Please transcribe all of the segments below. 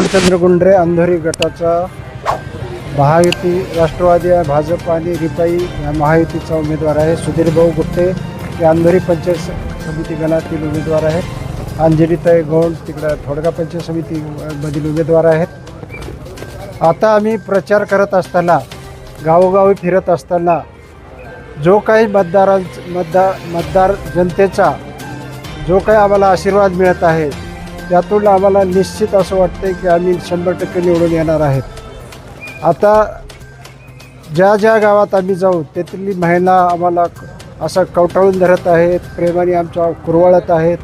गोकुळचंद्र गुंडरे अंधोरी गटाचा महायुती राष्ट्रवादी भाजप आणि रिपाई या महायुतीचा उमेदवार आहे। सुधीर भाऊ गुट्टे हे अंधोरी पंचायत समिती गणातील उमेदवार आहेत। अंजलीताई गौंड तिकडं थोडगा पंचायत समितीमधील उमेदवार आहेत। आता आम्ही प्रचार करत असताना गावोगावी फिरत असताना जो काही मतदार जनतेचा जो काही आम्हाला आशीर्वाद मिळत आहे त्यातून आम्हाला निश्चित असं वाटतं की आम्ही 100% निवडून येणार आहेत। आता ज्या गावात आम्ही जाऊ तेथील महिला आम्हाला असं कवटाळून धरत आहेत, प्रेमाने आमच्या कुरवाळत आहेत।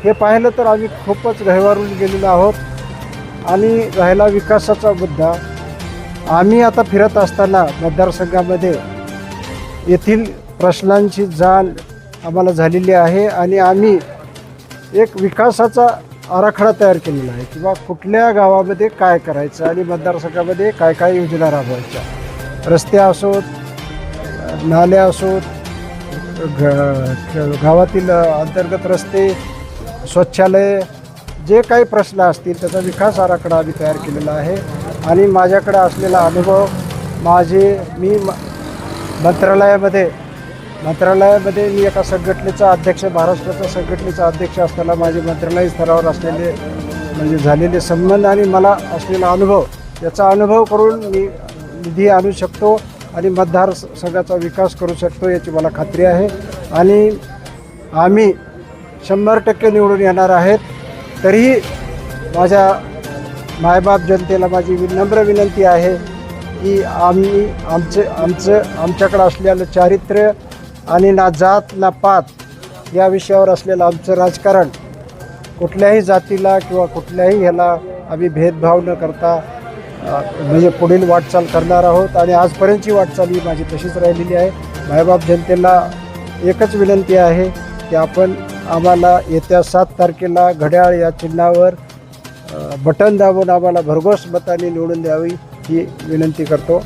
हे पाहिलं तर आम्ही खूपच गहिवरून गेलेलो आहोत। आणि राहिला विकासाचा मुद्दा, आम्ही आता फिरत असताना मतदारसंघामध्ये येथील प्रश्नांची जाण आम्हाला झालेली आहे आणि आम्ही एक विकासाचा आराखडा तयार केलेला आहे किंवा कुठल्या गावामध्ये काय करायचं आणि मतदारसंघामध्ये काय काय योजना राबवायच्या। रस्ते असोत, नाल्या असोत, गावातील अंतर्गत रस्ते, शौचालय, जे काही प्रश्न असतील त्याचा विकास आराखडा आम्ही तयार केलेला आहे। आणि माझ्याकडे असलेला अनुभव मी मंत्रालयामध्ये मी एका संघटनेचा अध्यक्ष, महाराष्ट्राचा संघटनेचा अध्यक्ष असताना माझे मंत्रालय स्तरावर असलेले म्हणजे झालेले संबंध आणि मला असलेला अनुभव, याचा अनुभव करून मी निधी आणू शकतो आणि मतदारसंघाचा विकास करू शकतो याची मला खात्री आहे। आणि आम्ही 100% निवडून येणार आहेत। तरीही माझ्या मायबाप जनतेला माझी विनम्र विनंती आहे की आमच्याकडं असलेलं चारित्र्य आणि ना जात ना पात या विषयावर असलेलं आमचं राजकारण, कुठल्याही जातीला किंवा कुठल्याही ह्याला आम्ही भेदभाव न करता म्हणजे पुढील वाटचाल करणार आहोत। आणि आजपर्यंतची वाटचाल ही माझी तशीच राहिलेली आहे। मायबाप जनतेला एकच विनंती आहे की आपण आम्हाला येत्या 7 तारखेला घड्याळ या चिन्हावर बटन दाबून आम्हाला भरघोस मताने निवडून द्यावी ही विनंती करतो।